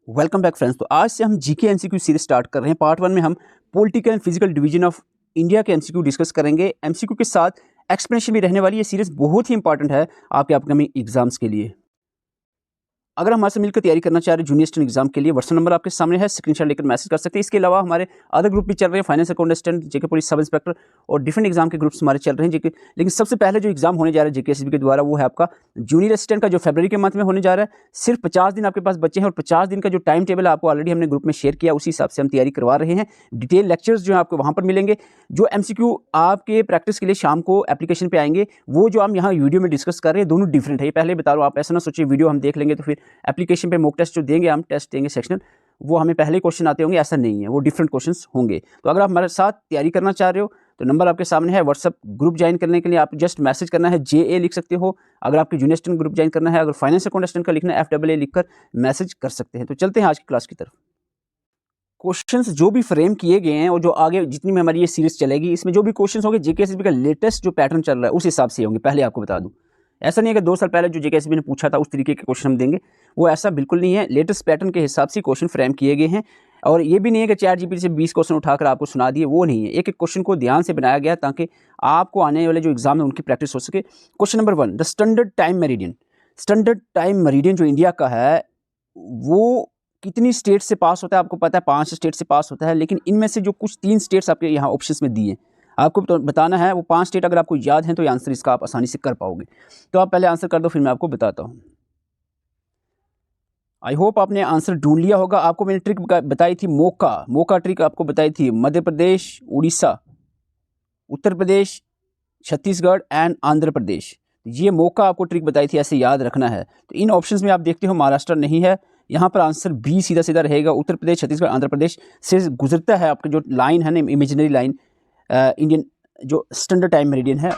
Welcome back friends. तो आज से हम जीके एमसीक्यू सीरीज स्टार्ट कर रहे हैं। पार्ट 1 में हम political and physical division of India के एमसीक्यू डिस्कस करेंगे। एमसीक्यू के साथ एक्सप्लेनेशन भी रहने वाली। ये सीरीज बहुत ही इंपॉर्टेंट है आपके अपकमिंग एग्जाम्स के लिए। अगर हमारे से मिलकर तैयारी करना चाह रहे हैं जूनियर स्टूडेंट एग्जाम के लिए, व्हाट्सएप नंबर आपके सामने है, स्क्रीनशॉट लेकर मैसेज कर सकते हैं। इसके अलावा हमारे अदर ग्रुप भी चल रहे हैं, फाइनेंस अकाउंटेंट, जेके पुलिस सब इंस्पेक्टर और डिफरेंट एग्जाम के ग्रुप्स हमारे चल रहे हैं जेके। लेकिन सबसे पहले जो एग्जाम होने जा रहा है जेकेएसबी के द्वारा वो है आपका जूनियर असिस्टेंट का, जो फरवरी के मंथ में होने जा रहा है। सिर्फ 50 दिन आपके पास बचे हैं और 50 दिन का जो टाइम टेबल आपको ऑलरेडी हमने ग्रुप में शेयर किया, उसी हिसाब से हम तैयारी करवा रहे हैं। डिटेल लेक्चर्स जो है आपको वहाँ पर मिलेंगे। जो एमसीक्यू आपके प्रैक्टिस के लिए शाम को एप्लीकेशन पे आएंगे, वो जो हम यहाँ वीडियो में डिस्कस कर रहे हैं दोनों डिफरेंट है। ये पहले बता रहा हूँ, आप ऐसा ना सोचिए वीडियो हम देख लेंगे तो फिर एप्लीकेशन पे मॉक टेस्ट जो देंगे, हम टेस्ट देंगे सेक्शनल, वो हमें पहले क्वेश्चन आते होंगे, ऐसा नहीं है, वो डिफरेंट क्वेश्चंस होंगे। तो अगर आप हमारे साथ तैयारी करना चाह रहे हो तो नंबर आपके सामने है। व्हाट्सअप ग्रुप ज्वाइन करने के लिए आप जस्ट मैसेज करना है, JA लिख सकते हो। अगर आपके जूनियर स्टूडेंट ग्रुप ज्वाइन करना है, अगर फाइनेंस अकाउंटेंट का लिखना है, FAA लिखकर मैसेज कर सकते हैं। तो चलते हैं आज की क्लास की तरफ। क्वेश्चंस जो भी फ्रेम किए गए हैं और जो आगे जितनी में हमारी ये सीरीज चलेगी, इसमें जो भी क्वेश्चंस होंगे जेकेएसबी का लेटेस्ट जो पैटर्न चल रहा है उस हिसाब से होंगे। पहले आपको बता दूं, ऐसा नहीं है कि 2 साल पहले जो जेकेएसबी ने पूछा था उस तरीके के क्वेश्चन हम देंगे, वो ऐसा बिल्कुल नहीं है। लेटेस्ट पैटर्न के हिसाब से क्वेश्चन फ्रेम किए गए हैं। और ये भी नहीं है कि ChatGPT से 20 क्वेश्चन उठाकर आपको सुना दिए, वो नहीं है। एक एक क्वेश्चन को ध्यान से बनाया गया ताकि आपको आने वाले जो एग्जाम है उनकी प्रैक्टिस हो सके। Question number 1, the standard time meridian. Standard time meridian जो इंडिया का है वो कितनी स्टेट से पास होता है? आपको पता है 5 स्टेट से पास होता है, लेकिन इनमें से जो कुछ 3 स्टेट्स आपके यहाँ ऑप्शंस में दिए, आपको तो बताना है वो 5 स्टेट। अगर आपको याद है तो ये आंसर इसका आप आसानी से कर पाओगे। तो आप पहले आंसर कर दो, फिर मैं आपको बताता हूँ। आई होप आपने आंसर ढूंढ लिया होगा। आपको मैंने ट्रिक बताई थी, मोका ट्रिक आपको बताई थी। मध्य प्रदेश, उड़ीसा, उत्तर प्रदेश, छत्तीसगढ़ एंड आंध्र प्रदेश। ये मौका आपको ट्रिक बताई थी, ऐसे याद रखना है। तो इन ऑप्शंस में आप देखते हो महाराष्ट्र नहीं है, यहाँ पर आंसर बी सीधा सीधा रहेगा। उत्तर प्रदेश, छत्तीसगढ़, आंध्र प्रदेश से गुजरता है आपका जो लाइन है ना, इमेजिनरी लाइन, इंडियन जो स्टैंडर्ड टाइम मेरिडियन है।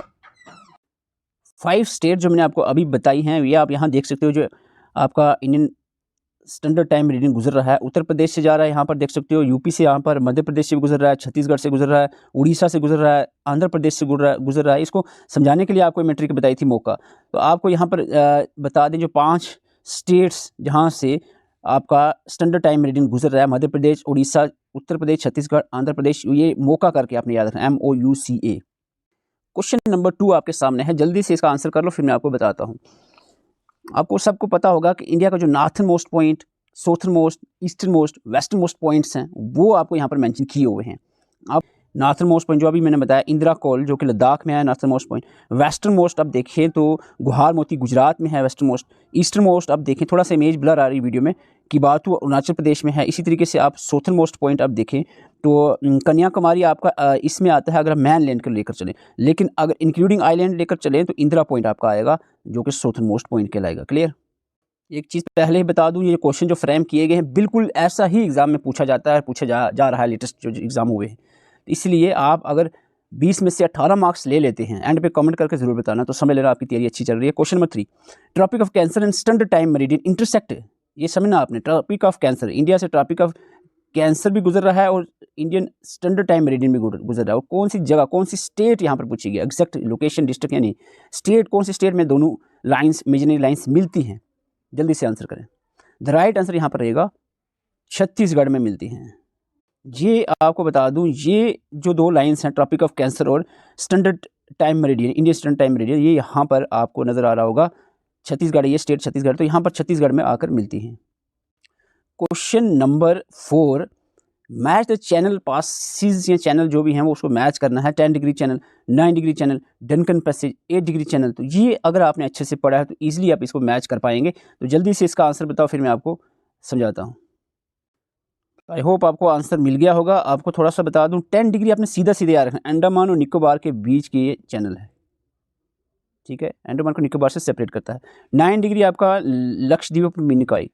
5 स्टेट जो मैंने आपको अभी बताई हैं, ये आप यहाँ देख सकते हो, जो आपका इंडियन स्टैंडर्ड टाइम मेरिडियन गुजर रहा है। उत्तर प्रदेश से जा रहा है, यहाँ पर देख सकते हो, यूपी से, यहाँ पर मध्य प्रदेश से भी गुजर रहा है, छत्तीसगढ़ से गुजर रहा है, उड़ीसा से गुजर रहा है, आंध्र प्रदेश से गुजर रहा है। इसको समझाने के लिए आपको मैं ट्रिक बताई थी मौका। तो आपको यहाँ पर बता दें, जो 5 स्टेट्स जहाँ से आपका स्टैंडर्ड टाइम मेरिडियन गुजर रहा है, मध्य प्रदेश, उड़ीसा, उत्तर प्रदेश, छत्तीसगढ़, आंध्र प्रदेश, ये मौका करके आपने याद रखना, MOUCA। क्वेश्चन नंबर 2 आपके सामने है, जल्दी से इसका आंसर कर लो, फिर मैं आपको बताता हूँ। आपको सबको पता होगा कि इंडिया का जो northern most point, southern most, eastern most, western most points हैं, वो आपको यहाँ पर मेंशन किए हुए हैं। आप नॉर्थन मोस्ट पॉइंट जो अभी मैंने बताया, इंदिरा कोल जो कि लद्दाख में है, northern most point. Western most आप देखें तो गुहार मोती गुजरात में है वेस्टर्न मोस्ट। ईस्टर्न मोस्ट आप देखें, थोड़ा सा इमेज ब्लर आ रही वीडियो में, किबातू अरुणाचल प्रदेश में है। इसी तरीके से आप साउथर्न मोस्ट पॉइंट आप देखें तो कन्याकुमारी आपका इसमें आता है अगर मैन लैंड कर लेकर चलें, लेकिन अगर इंक्लूडिंग आइलैंड लेकर चलें तो इंदिरा पॉइंट आपका आएगा, जो कि साउथर्न मोस्ट पॉइंट कहलाएगा। क्लियर? एक चीज़ पहले ही बता दूं, ये क्वेश्चन जो फ्रेम किए गए हैं बिल्कुल ऐसा ही एग्जाम में पूछा जाता है, पूछा जा रहा है, लेटेस्ट जो एग्जाम हुए हैं। इसलिए आप अगर 20 में से 18 मार्क्स ले लेते हैं, एंड पे कमेंट करके जरूर बताना, तो समझ लेना आपकी तैयारी अच्छी चल रही है। Question number 3, Tropic of Cancer and standard time meridian intersect. ये समझना आपने, ट्रॉपिक ऑफ कैंसर, इंडिया से ट्रॉपिक ऑफ कैंसर भी गुजर रहा है और इंडियन स्टैंडर्ड टाइम मेरिडियन भी गुजर रहा है। और कौन सी जगह, कौन सी स्टेट यहाँ पर पूछी गई, एग्जैक्ट लोकेशन, डिस्ट्रिक्ट यानी स्टेट, कौन सी स्टेट में दोनों लाइन्स, इमेजिनरी लाइन्स मिलती हैं? जल्दी से आंसर करें। द राइट आंसर यहाँ पर रहेगा छत्तीसगढ़ में मिलती हैं। ये आपको बता दूं, ये जो 2 लाइन्स हैं, ट्रॉपिक ऑफ कैंसर और standard time meridian, Indian standard time meridian, ये यहाँ पर आपको नज़र आ रहा होगा छत्तीसगढ़, ये स्टेट छत्तीसगढ़, तो यहाँ पर छत्तीसगढ़ में आकर मिलती हैं। Question number 4, match the channel passes, या चैनल जो भी हैं वो उसको मैच करना है। 10 degree channel, 9 degree channel, Duncan passage, 8 degree channel. तो ये अगर आपने अच्छे से पढ़ा है तो ईजिली आप इसको मैच कर पाएंगे। तो जल्दी से इसका आंसर बताओ, फिर मैं आपको समझाता हूँ। आई होप आपको आंसर मिल गया होगा। आपको थोड़ा सा बता दूँ, 10 डिग्री आपने सीधा सीधे याद रखना, अंडमान और निकोबार के बीच की ये चैनल है, ठीक है, अंडमान को निकोबार से सेपरेट करता है। 9 डिग्री आपका लक्षद्वीप मिनिकॉय,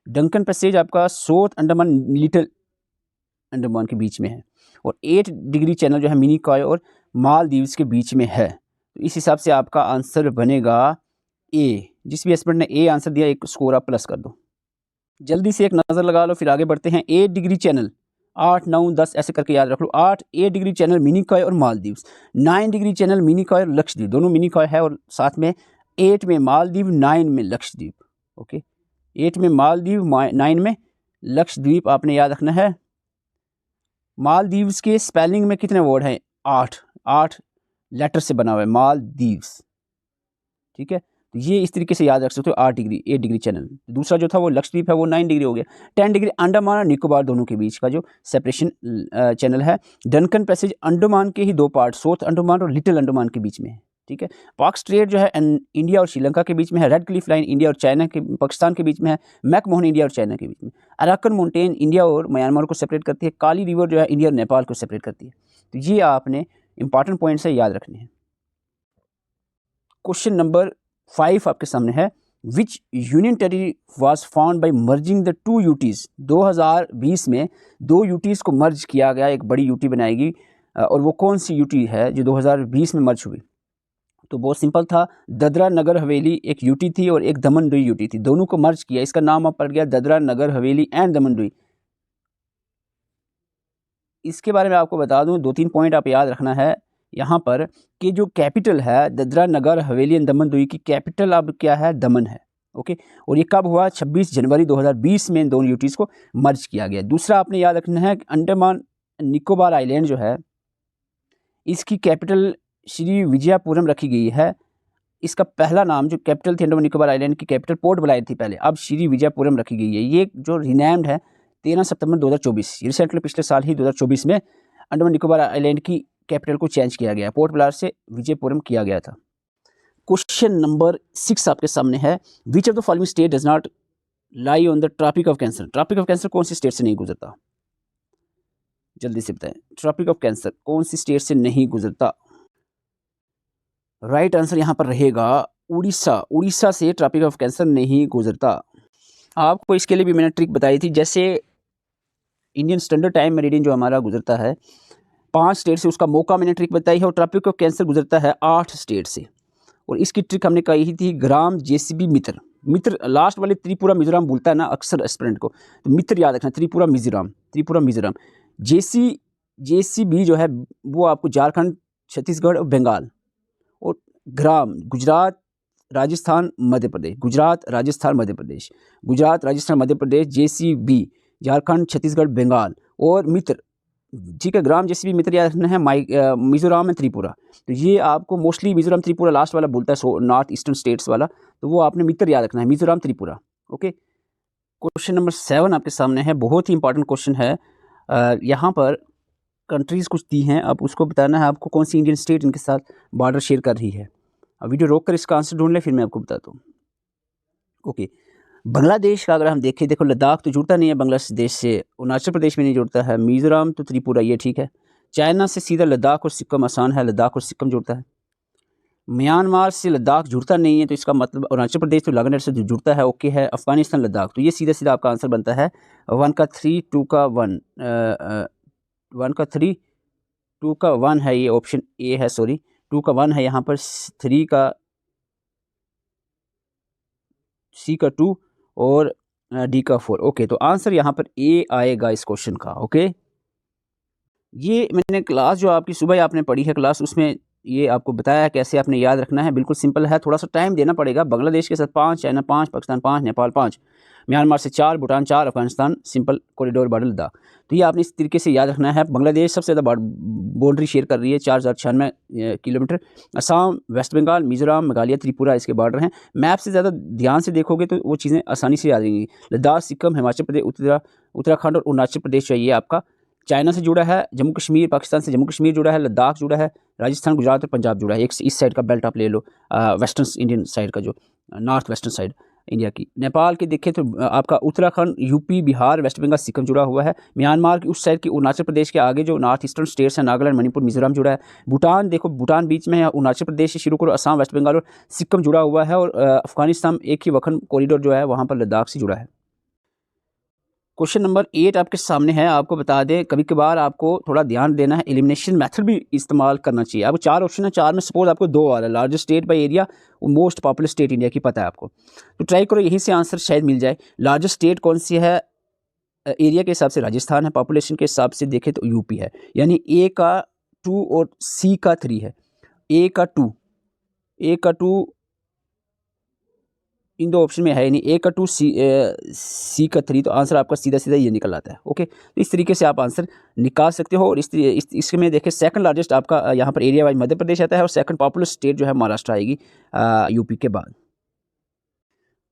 डंकन पैसेज आपका साउथ अंडमान, लिटिल अंडमान के बीच में है, और 8 डिग्री चैनल जो है मिनिकॉय और मालदीव्स के बीच में है। तो इस हिसाब से आपका आंसर बनेगा ए। जिस भी एस्पिरेंट ने ए आंसर दिया, एक स्कोर आप प्लस कर दो। जल्दी से एक नज़र लगा लो, फिर आगे बढ़ते हैं। 8 डिग्री चैनल, 8, 9, 10 ऐसे करके याद रख लो। 8 डिग्री चैनल मिनिकॉय और मालदीव्स, 9 डिग्री चैनल मिनिकॉय और लक्षद्वीप, दोनों मिनिकॉय है, और साथ में 8 में मालदीव, 9 में लक्षद्वीप। ओके, 8 में मालदीव, 9 में लक्षद्वीप आपने याद रखना है। मालदीव्स के स्पेलिंग में कितने वर्ड हैं? 8 लेटर से बना हुआ है मालदीव्स, ठीक है। तो ये इस तरीके से याद रख सकते हो। 8 डिग्री चैनल। दूसरा जो था वो लक्षद्वीप है, वो 9 डिग्री हो गया। 10 डिग्री अंडमान और निकोबार दोनों के बीच का जो सेपरेशन चैनल है। डनकन पैसेज अंडमान के ही 2 पार्ट, साउथ अंडमान और लिटिल अंडमान के बीच में है, ठीक है। पाक स्ट्रेट जो है इंडिया और श्रीलंका के बीच में है। रेड क्लिफ लाइन इंडिया और चाइना के, पाकिस्तान के बीच में है। मैकमोहन इंडिया और चाइना के बीच में। अराकन माउंटेन इंडिया और म्यांमार को सेपरेट करती है। काली रिवर जो है इंडिया और नेपाल को सेपरेट करती है। तो ये आपने इंपॉर्टेंट पॉइंट्स है, याद रखने हैं। क्वेश्चन नंबर 5 आपके सामने है। विच union territory was found by merging the 2 UTs. 2020 में 2 यूटीज को मर्ज किया गया, एक बड़ी यूटी बनाएगी। और वो कौन सी यूटी है जो 2020 में मर्ज हुई? तो बहुत सिंपल था। दादरा नगर हवेली एक यूटी थी और एक दमन दुई यूटी थी, दोनों को मर्ज किया। इसका नाम अब पड़ गया दादरा नगर हवेली एंड दमन दुई। इसके बारे में आपको बता दूं, 2-3 पॉइंट आप याद रखना है यहाँ पर कि जो कैपिटल है दादरा नगर हवेली एंड दमन दुई की कैपिटल अब क्या है? दमन है, ओके। और ये कब हुआ? 26 जनवरी 2020 में इन दोनों यूटीज़ को मर्ज किया गया। दूसरा आपने याद रखना है कि अंडमान निकोबार आइलैंड जो है इसकी कैपिटल श्री विजयपुरम रखी गई है। इसका पहला नाम जो कैपिटल थी अंडमान निकोबार आइलैंड की कैपिटल पोर्ट ब्लेयर थी पहले, अब श्री विजयपुरम रखी गई है। ये जो रिनेम्ड है 13 सितंबर 2024, रिसेंटली पिछले साल ही 2024 में अंडमान निकोबार आइलैंड की कैपिटल को चेंज किया गया, पोर्ट ब्लेयर से विजयपुरम किया गया था। क्वेश्चन नंबर 6 आपके सामने है। Which of the following state does not lie on the Tropic of Cancer. Tropic of Cancer कौन सी स्टेट से नहीं गुजरता? जल्दी से बताएं, ट्रॉपिक ऑफ कैंसर कौन सी स्टेट से नहीं गुजरता? राइट आंसर यहाँ पर रहेगा उड़ीसा। उड़ीसा से ट्रॉपिक ऑफ कैंसर नहीं गुजरता। आपको इसके लिए भी मैंने ट्रिक बताई थी। जैसे इंडियन स्टैंडर्ड टाइम मेरिडियन जो हमारा गुजरता है 5 स्टेट से, उसका मौका मैंने ट्रिक बताई है। और ट्रॉपिक ऑफ कैंसर गुजरता है 8 स्टेट से। और इसकी ट्रिक हमने कही थी ग्राम जेसीबी मित्र। लास्ट वाले त्रिपुरा मिजोरम बोलता है ना अक्सर एस्पिरेंट को, तो मित्र याद रखना, त्रिपुरा मिजोरम। जेसीबी जो है वो आपको झारखंड, छत्तीसगढ़ और बंगाल। और ग्राम गुजरात, राजस्थान, मध्य प्रदेश, जेसीबी झारखंड, छत्तीसगढ़, बंगाल। और मित्र, ठीक है, ग्राम जेसीबी मित्र याद रखना है मिजोरम में त्रिपुरा। तो ये आपको मोस्टली मिजोरम त्रिपुरा लास्ट वाला बोलता है, नॉर्थ ईस्टर्न स्टेट्स वाला, तो वो आपने मित्र याद रखना है, Mizoram Tripura, okay. Question number 7 आपके सामने है, बहुत ही इंपॉर्टेंट क्वेश्चन है। यहाँ पर कंट्रीज़ कुछ दी हैं, अब उसको बताना है आपको कौन सी इंडियन स्टेट इनके साथ बॉर्डर शेयर कर रही है। अब वीडियो रोक कर इसका आंसर ढूंढ लें, फिर मैं आपको बताता हूँ, ओके। बांग्लादेश का अगर हम देखें, देखो लद्दाख तो जुड़ता नहीं है बांग्लादेश से, अरुणाचल प्रदेश में नहीं जुड़ता है, मिजोरम तो त्रिपुरा ये ठीक है। चाइना से सीधा लद्दाख और सिक्किम आसान है, लद्दाख और सिक्किम जुड़ता है। म्यांमार से लद्दाख जुड़ता नहीं है, तो इसका मतलब अरुणाचल प्रदेश तो लागनर से जुड़ता है, ओके है। अफगानिस्तान लद्दाख, तो ये सीधा सीधा आपका आंसर बनता है 1 का 3 2 का 1, 1 का 3 2 का 1 है, ये ऑप्शन ए है, सॉरी 2 का 1 है यहाँ पर, 3 का सी का 2 और डी का 4, ओके। तो आंसर यहाँ पर ए आएगा इस क्वेश्चन का, ओके। ये मैंने क्लास जो आपकी सुबह आपने पढ़ी है क्लास, उसमें ये आपको बताया कैसे आपने याद रखना है। बिल्कुल सिंपल है, थोड़ा सा टाइम देना पड़ेगा। बांग्लादेश के साथ 5, चाइना 5, पाकिस्तान 5, नेपाल 5, म्यांमार से 4, Bhutan 4, Afghanistan simple corridor border Ladakh. तो ये आपने इस तरीके से याद रखना है। बांग्लादेश सबसे ज़्यादा बाउंड्री शेयर कर रही है, 4096 किलोमीटर। असम, वेस्ट बंगाल, मिजोरम, मेघालय, त्रिपुरा इसके बॉर्डर हैं। मैप से ज़्यादा ध्यान से देखोगे तो वो चीज़ें आसानी से याद रहेंगी। लद्दाख, सिक्किम, हिमाचल प्रदेश, उत्तराखंड और अरुणाचल प्रदेश चाहिए आपका। चाइना से जुड़ा है, जम्मू कश्मीर, पाकिस्तान से जम्मू कश्मीर जुड़ा है, लद्दाख जुड़ा है, राजस्थान, गुजरात और पंजाब जुड़ा है। एक इस साइड का बेल्ट आप ले लो, वेस्टर्न इंडियन साइड का, जो नॉर्थ वेस्टर्न साइड इंडिया की। नेपाल के देखें तो आपका उत्तराखंड, यूपी, बिहार, वेस्ट बंगाल, सिक्किम जुड़ा हुआ है। म्यांमार की उस साइड की अरुणाचल प्रदेश के आगे जो नॉर्थ ईस्टर्न स्टेट्स हैं, नागालैंड, मणिपुर, मिजोरम जुड़ा है। भूटान देखो, भूटान बीच में है, अरुणाचल प्रदेश से शुरू करो, असम, वेस्ट बंगाल और सिक्किम जुड़ा हुआ है। और अफगानिस्तान एक ही वखन कॉरिडोर जो है वहाँ पर लद्दाख से जुड़ा है। क्वेश्चन नंबर 8 आपके सामने है। आपको बता दें, कभी कभार आपको थोड़ा ध्यान देना है, एलिमिनेशन मेथड भी इस्तेमाल करना चाहिए। आपको 4 ऑप्शन है, 4 में सपोज आपको 2 आ रहा है, लार्जेस्ट स्टेट बाय एरिया और मोस्ट पॉपुलर स्टेट इंडिया की पता है आपको, तो ट्राई करो यहीं से आंसर शायद मिल जाए। लार्जेस्ट स्टेट कौन सी है? एरिया के हिसाब से राजस्थान है, पॉपुलेशन के हिसाब से देखें तो यूपी है, यानी ए का 2 और सी का 3 है। ए का 2 इन दो ऑप्शन में है नहीं, ए का 2 सी का 3, तो आंसर आपका सीधा सीधा ये निकल आता है। ओके, तो इस तरीके से आप आंसर निकाल सकते हो। और इसमें देखें सेकंड लार्जेस्ट आपका यहाँ पर एरिया वाइज मध्य प्रदेश आता है और सेकंड पॉपुलर स्टेट जो है महाराष्ट्र आएगी यूपी के बाद।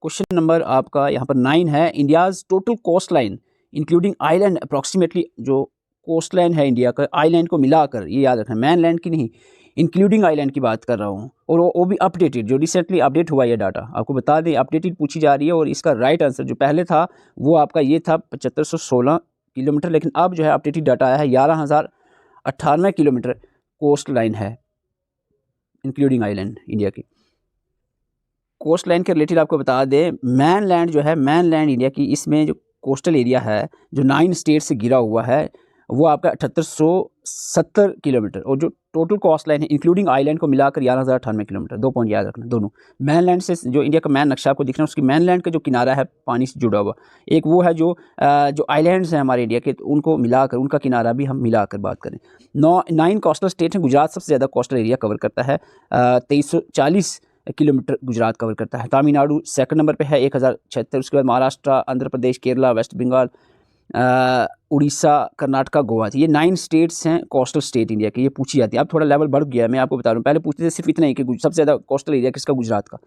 क्वेश्चन नंबर आपका यहाँ पर 9 है, India's total cost line including island approximately, जो कोस्ट लाइन है इंडिया का आइलैंड को मिलाकर, ये याद रखना, मैन लैंड की नहीं, इंक्लूडिंग आइलैंड की बात कर रहा हूँ, और वो भी अपडेटेड, जो रिसेंटली अपडेट हुआ ये डाटा आपको बता दें, अपडेटेड पूछी जा रही है। और इसका राइट आंसर जो पहले था वो आपका ये था 7516 किलोमीटर, लेकिन अब जो है अपडेटेड डाटा आया है 11,098 किलोमीटर कोस्ट लाइन है इंक्लूडिंग आइलैंड इंडिया की। कोस्ट लाइन के रिलेटेड आपको बता दें, मैन लैंड जो है, मैन लैंड इंडिया की, इसमें जो कोस्टल एरिया है जो 9 स्टेट से घिरा हुआ है वो आपका 7870 किलोमीटर, और जो टोटल कोस्ट लाइन है इंक्लूडिंग आइलैंड को मिलाकर 11,098 किलोमीटर। 2 पॉइंट याद रखना दोनों। मैन लैंड से जो इंडिया का मैन नक्शा आपको दिख रहा है, उसकी मैन लैंड का जो किनारा है पानी से जुड़ा हुआ, एक वो है जो आइलैंड्स हैं हमारे इंडिया के, तो उनको मिलाकर, उनका किनारा भी हम मिलाकर बात करें। 9 कोस्टल स्टेट हैं। गुजरात सबसे ज़्यादा कोस्टल एरिया कवर करता है, 2340 किलोमीटर गुजरात कवर करता है। तमिलनाडु सेकंड नंबर पे है 1076, उसके बाद महाराष्ट्र, आंध्र प्रदेश, केरला, वेस्ट बंगाल, उड़ीसा, कर्नाटका, गोवा। ये 9 स्टेट्स हैं कोस्टल स्टेट इंडिया के, ये पूछी जाती है। अब थोड़ा लेवल बढ़ गया है, मैं आपको बता रहा हूँ। पहले पूछते थे सिर्फ इतना ही कि सबसे ज़्यादा कोस्टल एरिया किसका, गुजरात का।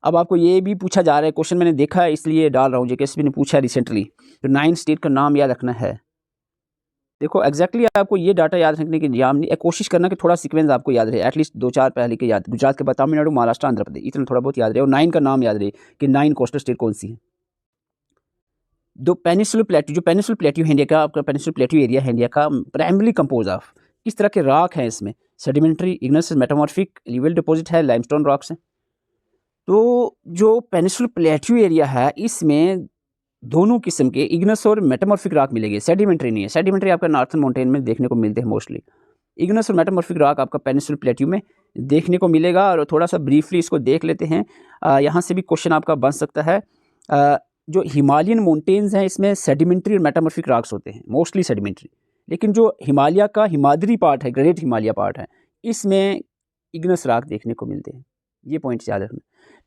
अब आपको ये भी पूछा जा रहा है, क्वेश्चन मैंने देखा है इसलिए डाल रहा हूँ, जेकेएसपी ने पूछा है रिसेंटली, तो 9 स्टेट का नाम याद रखना है। देखो एग्जैक्टली आपको ये डाटा याद रखने की कोशिश करना कि थोड़ा सीक्वेंस आपको याद रहे, एटलीस्ट 2-4 पहले के याद, गुजरात के बाद तमिलनाडु, महाराष्ट्र, आंध्र प्रदेश, इतना थोड़ा बहुत याद रहे, और 9 का नाम याद रहे कि 9 कोस्टल स्टेट कौन सी है। दो पेनिसुलर प्लेट्यू, जो पेनिसुलर प्लेट्यू है इंडिया का, आपका पेनिसुलर प्लेट्यू एरिया है इंडिया का, प्राइमरी कंपोज ऑफ किस तरह के रॉक हैं इसमें, sedimentary, igneous, metamorphic, alluvial deposit है, लाइमस्टोन रॉक्स हैं। तो जो पेनिसुलर प्लेट्यू एरिया है इसमें दोनों किस्म के इग्नेस और मेटामॉर्फिक रॉक मिलेंगे, सेडिमेंट्री नहीं है। सेडिमेंट्री आपका नॉर्थन माउंटेन में देखने को मिलते हैं मोस्टली, इग्नेस और मेटामॉर्फिक रॉक आपका पेनिसुलर प्लेट्यू में देखने को मिलेगा। और थोड़ा सा ब्रीफली इसको देख लेते हैं, यहाँ से भी क्वेश्चन आपका बन सकता है। जो हिमालयन माउंटेन्स हैं इसमें सेडिमेंट्री और मेटामॉर्फिक रॉक्स होते हैं, मोस्टली सेडिमेंट्री, लेकिन जो हिमालय का हिमाद्री पार्ट है, ग्रेट हिमालय पार्ट है, इसमें इग्नेस रॉक देखने को मिलते हैं। ये पॉइंट्स याद रखना।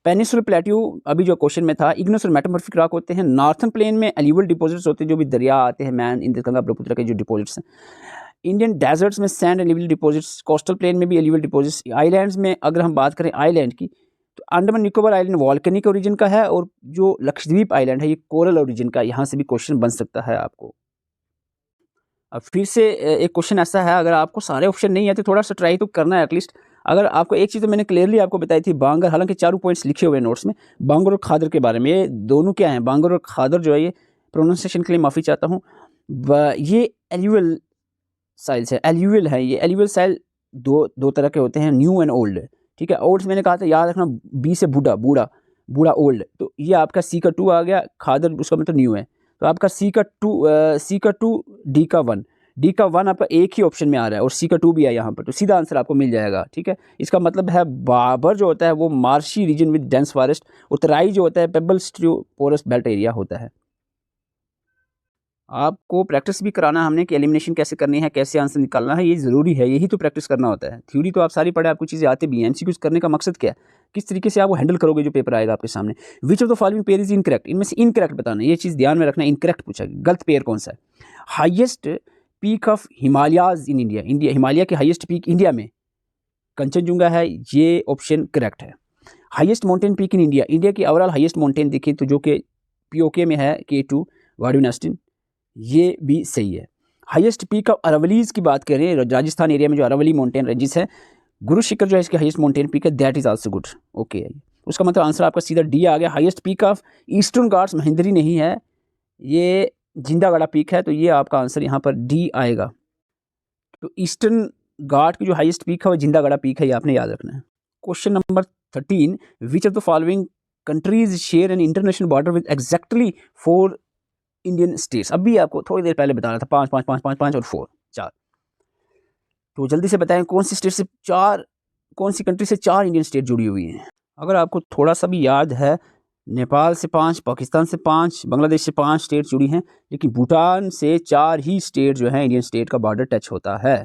पेनिसुलर प्लेट्यू अभी जो क्वेश्चन में था, इग्नेस और मेटामॉर्फिक रॉक होते हैं। नॉर्थन प्लेन में एल्यूवियल डिपॉजिट्स होते हैं, जो भी दरिया आते हैं, मैन, इंद्र, गंगा, ब्रह्मपुत्र के जो डिपॉजिट्स हैं। इंडियन डेजर्ट्स में sand alluvial deposits, coastal plain में भी एल्यूवियल डिपॉजिट्स। आइलैंड्स में अगर हम बात करें आइलैंड की, तो Andaman Nicobar island volcanic origin का है, और जो लक्षद्वीप आइलैंड है ये कोरल ओरिजिन का। यहाँ से भी क्वेश्चन बन सकता है आपको। अब फिर से एक क्वेश्चन ऐसा है, अगर आपको सारे ऑप्शन नहीं आते थोड़ा सा ट्राई तो करना है एटलीस्ट। अगर आपको एक चीज़ तो मैंने क्लियरली आपको बताई थी, बांगर, हालांकि 4 पॉइंट्स लिखे हुए हैं नोट्स में, बांगर और खादर के बारे में। ये दोनों क्या हैं, बांगर और खादर जो है, ये प्रोनाउंसिएशन के लिए माफ़ी चाहता हूँ, ये एल्यूवियल साइल्स है, एल्यूवियल है। ये एल्यूवियल साइल दो तरह के होते हैं, न्यू एंड ओल्ड। ठीक है, ओल्ड मैंने कहा था, याद रखना, बी से बूढ़ा, बूढ़ा ओल्ड, तो ये आपका सी का 2 आ गया, खादर उसका मतलब न्यू है, तो आपका सी का 2, डी का 1 आपका एक ही ऑप्शन में आ रहा है, और सी का 2 भी है यहाँ पर, तो सीधा आंसर आपको मिल जाएगा। ठीक है, इसका मतलब है बाबर जो होता है वो marshy region with dense forest, उत्तराई जो होता है pebble strewn forest belt area होता है। आपको प्रैक्टिस भी कराना हमने कि एलिमिनेशन कैसे करनी है, कैसे आंसर निकालना है, ये ज़रूरी है, यही तो प्रैक्टिस करना होता है। थ्योरी तो आप सारी पढ़े, आपको चीज़ें आती भी हैं, एमसीक्यूज करने का मकसद क्या है, किस तरीके से आप वो हैंडल करोगे जो पेपर आएगा आपके सामने। विच of the following pair is incorrect, इनमें से इनकरेक्ट बताना, ये चीज़ ध्यान में रखना, इनकरेक्ट पूछा, गलत पेयर कौन सा है। Highest peak of Himalayas in India, Himalaya के हाइएस्ट पीक इंडिया में कंचनजुंगा है, ये ऑप्शन करेक्ट है। Highest mountain peak in India की ओवरऑल हाइएस्ट माउंटेन देखें तो जो कि पीओके में है, K2 वार्डविनास्टिन, ये भी सही है। हाईएस्ट पीक ऑफ अरावलीज की बात करें, राजस्थान एरिया में जो अरावली माउंटेन रेंजेस है, गुरु शिखर जो है इसके हाईएस्ट माउंटेन पीक है, that is also good. Okay, उसका मतलब आंसर आपका सीधा डी आ गया। Highest peak of eastern Ghats Mahendri नहीं है, ये जिंदागढ़ा पीक है, तो ये आपका आंसर यहाँ पर डी आएगा। तो ईस्टर्न घाट की जो हाईएस्ट पीक है वो जिंदागढ़ा पीक है, ये आपने याद रखना है। Question number 13, which of the following countries share an international border with exactly 4 Indian states. अभी आपको थोड़ी देर पहले बता रहा था 5 5 5 5 5 और 4। तो जल्दी से बताएं कौन सी स्टेट से 4, कौन सी कंट्री से 4 इंडियन स्टेट जुड़ी हुई हैं। अगर आपको थोड़ा सा भी याद है, नेपाल से 5, पाकिस्तान से 5, बांग्लादेश से 5 स्टेट जुड़ी हैं, लेकिन भूटान से 4 ही स्टेट जो है इंडियन स्टेट का बॉर्डर टच होता है।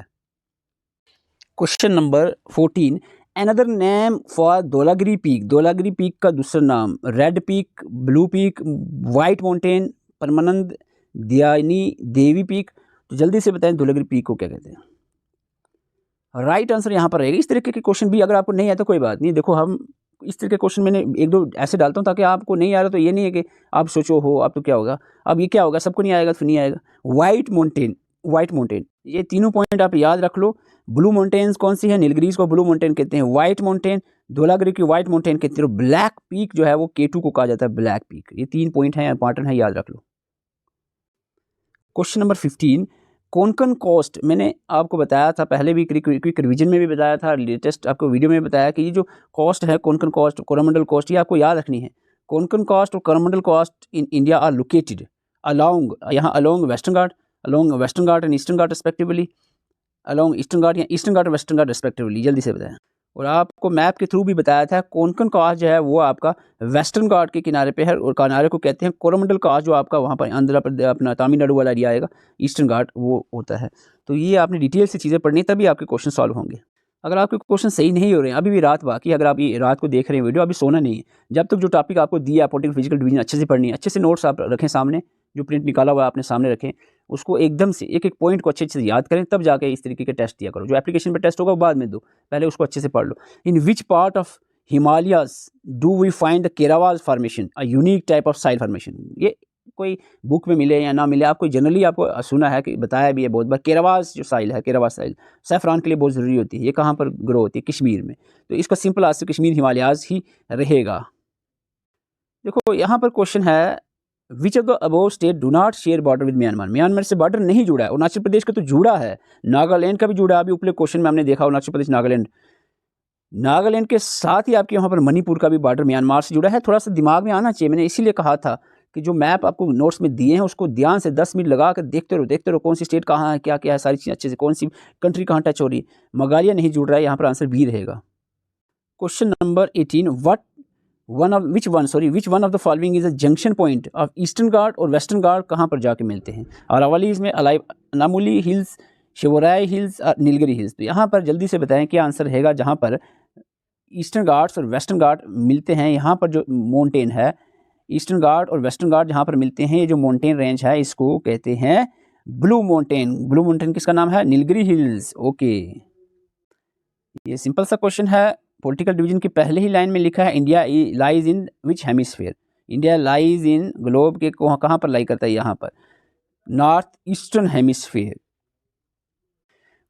Question number 14, another name for Dhaulagiri peak, Dhaulagiri peak का दूसरा नाम red peak, blue peak, white mountain, Paramanand, Dayani Devi peak. तो जल्दी से बताएं धौलागिरी पीक को क्या कहते हैं। राइट आंसर यहाँ पर रहेगा। इस तरीके के क्वेश्चन भी अगर आपको नहीं आया तो कोई बात नहीं, देखो हम इस तरह के क्वेश्चन मैंने एक दो ऐसे डालता हूँ ताकि आपको नहीं आ रहा तो ये नहीं है कि आप सोचो हो अब तो क्या होगा, अब ये क्या होगा, सबको नहीं आएगा तो नहीं आएगा। वाइट माउंटेन, वाइट माउंटेन, ये तीनों पॉइंट आप याद रख लो। ब्लू माउंटेन्स कौन सी है, नीलगिरीज को ब्लू माउंटेन कहते हैं, वाइट माउंटेन धौलागिरी की वाइट माउंटेन कहते हैं, ब्लैक पीक जो है वो K2 को कहा जाता है, ब्लैक पीक। ये 3 पॉइंट हैं, इंपॉर्टेंट है, याद रख लो। क्वेश्चन नंबर 15, कोंकण कोस्ट, मैंने आपको बताया था पहले भी, क्विक रिवीजन में भी बताया था, लेटेस्ट आपको वीडियो में बताया कि ये जो कोस्ट है कोंकण कोस्ट, कोरोमंडल कोस्ट, ये आपको याद रखनी है। कोंकण कोस्ट और Coromandel coast in India are located along, यहाँ along Western Ghat and Eastern Ghat respectively, along Eastern Ghat या ईस्टर्न घाट और वेस्टर्न घाट रिस्पेक्टिवली। जल्दी से बताएं। और आपको मैप के थ्रू भी बताया था कोंकण कास्ट जो है वो आपका वेस्टर्न घाट के किनारे पे है, और किनारे को कहते हैं कोरोमंडल कास्ट, जो आपका वहाँ पर आंध्र प्रदेश अपना तमिलनाडु वाला एरिया आएगा, ईस्टर्न घाट वो होता है। तो ये आपने डिटेल से चीज़ें पढ़नी, तभी आपके क्वेश्चन सॉल्व होंगे। अगर आपके क्वेश्चन सही नहीं हो रहे हैं, अभी भी रात बाकी, अगर आप ये रात को देख रहे हैं वीडियो, अभी सोना नहीं है, जब तक जो टॉपिक आपको दिया पॉलिटिकल फिजिकल डिवीजन अच्छे से पढ़नी है, अच्छे से नोट्स आप रखें सामने, जो प्रिंट निकाला हुआ है आपने सामने रखें, उसको एकदम से एक एक पॉइंट को अच्छे से याद करें, तब जाके इस तरीके के टेस्ट दिया करो। जो एप्लीकेशन पे टेस्ट होगा वो बाद में दो, पहले उसको अच्छे से पढ़ लो। In which part of Himalayas do we find the karewas formation, a unique type of soil formation. ये कोई बुक में मिले या ना मिले, आपको जनरली आपको सुना है कि बताया भी है बहुत बार, केरावाज जो साइल है, केरावाज साइल सैफरान के लिए बहुत ज़रूरी होती है। ये कहाँ पर ग्रो होती है, कश्मीर में, तो इसका सिंपल आंसर कश्मीर हिमालयाज ही रहेगा। देखो यहाँ पर क्वेश्चन है, which of the above state do not share border with Myanmar, Myanmar से बॉर्डर नहीं जुड़ा है। अरुणाचल प्रदेश का तो जुड़ा है, नागालैंड का भी जुड़ा है, अभी ऊपर क्वेश्चन में हमने देखा अरुणाचल प्रदेश नागालैंड के साथ ही आपके वहाँ पर मणिपुर का भी बॉर्डर म्यांमार से जुड़ा है। थोड़ा सा दिमाग में आना चाहिए, मैंने इसीलिए कहा था कि जो मैप आपको नोट्स में दिए हैं उसको ध्यान से 10 मिनट लगा कर देखते रहो कौन सी स्टेट कहाँ है, क्या क्या है, सारी चीज़ अच्छे से, कौन सी कंट्री कहाँ टच हो रही है। मेघालय नहीं जुड़ रहा है, यहाँ पर आंसर बी रहेगा। Question number 18, which one of the following is a junction point of Eastern Ghat और वेस्टर्न घाट, कहाँ पर जाके मिलते हैं। अरावलीज में अनामुली हिल्स, शिवराय हिल्स और नीलगिरी हिल्स। तो यहाँ पर जल्दी से बताएं क्या आंसर रहेगा, जहाँ पर ईस्टर्न घाट्स और वेस्टर्न घाट मिलते हैं। यहाँ पर जो माउंटेन है, ईस्टर्न घाट और वेस्टर्न घाट जहाँ पर मिलते हैं, ये जो माउंटेन रेंज है इसको कहते हैं ब्लू माउंटेन। ब्लू माउंटेन किसका नाम है, नीलगिरी हिल्स। ओके, ये सिंपल सा क्वेश्चन है। पॉलिटिकल डिवीजन की पहले ही लाइन में लिखा है, India lies in which hemisphere, India lies in globe के कहाँ पर लाई करता है, यहाँ पर north eastern hemisphere.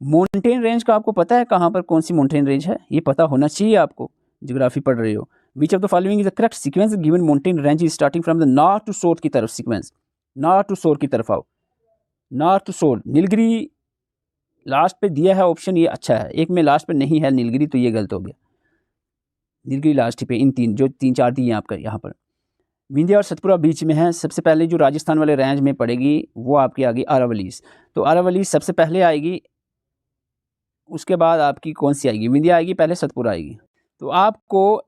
Mountain range का आपको पता है कहाँ पर कौन सी माउंटेन रेंज है, ये पता होना चाहिए आपको, ज्योग्राफी पढ़ रहे हो। Which of the following is the correct sequence given mountain range is starting from the north to south की तरफ, सीक्वेंस नॉर्थ टू साउथ की तरफ आओ, north to south. Nilgiri last पे दिया है ऑप्शन, ये अच्छा है, एक में लास्ट पे नहीं है नीलगिरी, तो ये गलत हो गया। नीलगिरी लास्ट पे, इन तीन चार दिए आपका यहाँ पर। विंध्या और सतपुरा बीच में है। सबसे पहले जो राजस्थान वाले रेंज में पड़ेगी वो आपकी आ गई अरावलीज, तो अरावलीज सबसे पहले आएगी, उसके बाद आपकी कौन सी आएगी, विंध्या आएगी, पहले सतपुरा आएगी। तो आपको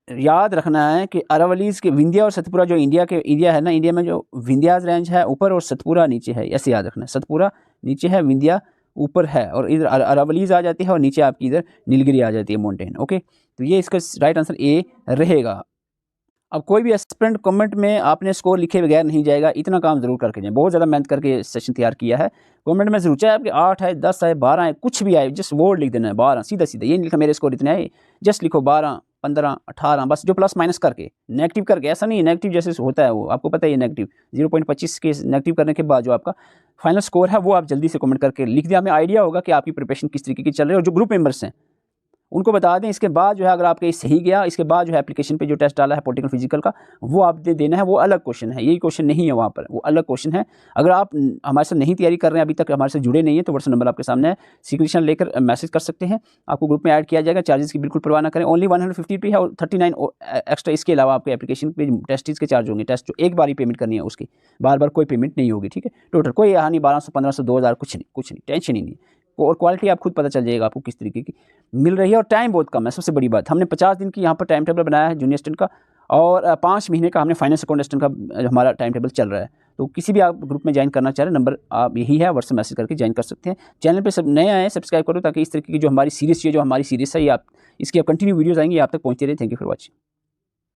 याद रखना है कि अरावलीज के विंध्या और सतपुरा जो इंडिया है ना, इंडिया में जो विंध्याज रेंज है ऊपर और सतपुरा नीचे है, ऐसे याद रखना है। सतपुरा नीचे है, विंध्या ऊपर है, और इधर अरावलीज आ जाती है और नीचे आपकी इधर नीलगिरी आ जाती है माउंटेन। ओके, तो ये इसका राइट आंसर ए रहेगा। अब कोई भी एस्पिरेंट कमेंट में आपने स्कोर लिखे बगैर नहीं जाएगा, इतना काम जरूर करके जाए। बहुत ज़्यादा मेहनत करके सेशन तैयार किया है। कमेंट में जरूर चाहे आपके 8 आए, 10 आए, 12 आए, कुछ भी आए, जस्ट वर्ड लिख देना है 12, सीधा सीधा, ये नहीं लिखा मेरे स्कोर इतने आए, जस्ट लिखो 12, 15, 18, बस जो प्लस माइनस करके, नेगेटिव करके, ऐसा नहीं है नेगेटिव जैसे होता है वो आपको पता है, नेगेटिव 0.25 के नेगेटिव करने के बाद जो आपका फाइनल स्कोर है वो आप जल्दी से कमेंट करके लिख दिया, हमें आइडिया होगा कि आपकी प्रिपरेशन किस तरीके की चल रही है। और जो ग्रुप मेंबर्स हैं उनको बता दें, इसके बाद जो है अगर आपके सही गया, इसके बाद जो है एप्लीकेशन पे जो टेस्ट डाला है पॉलिटिकल फिजिकल का, वो आपने देना है, वो अलग क्वेश्चन है, यही क्वेश्चन नहीं है वहाँ पर, वो अलग क्वेश्चन है। अगर आप हमारे साथ नहीं तैयारी कर रहे हैं, अभी तक हमारे साथ जुड़े नहीं है, तो व्हाट्सएप नंबर आपके सामने है, सिग्नेचर लेकर मैसेज कर सकते हैं, आपको ग्रुप में ऐड किया जाएगा। चार्जेस की बिल्कुल परवाह ना करें, ओनली 150 है और 39 एक्स्ट्रा, इसके अलावा आपके एप्लीकेशन पे टेस्टिस के चार्ज होंगे, टेस्ट जो एक बार ही पेमेंट करनी है उसकी, बार बार कोई पेमेंट नहीं होगी, ठीक है। टोटल कोई यहाँ नहीं 1200, 1500, 2000, कुछ नहीं, टेंशन ही नहीं। और क्वालिटी आप खुद पता चल जाएगा आपको किस तरीके की मिल रही है, और टाइम बहुत कम है। सबसे बड़ी बात, हमने 50 दिन की यहाँ पर टाइम टेबल बनाया है जूनियर स्टूडेंट का, और 5 महीने का हमने फाइनेंस अकाउंट असिस्टेंट का हमारा टाइम टेबल चल रहा है। तो किसी भी आप ग्रुप में ज्वाइन करना चाह रहे हैं, नंबर आप यही है, व्हाट्सएप मैसेज करके ज्वाइन कर सकते हैं। चैनल पे सब नए आए हैं, सब्सक्राइब करो ताकि इस तरीके की जो हमारी सीरीज़ है, ये आप इसकी आप कंटिन्यू वीडियोज़ आएंगी, आप तक पहुँचती रहे। Thank you for watching.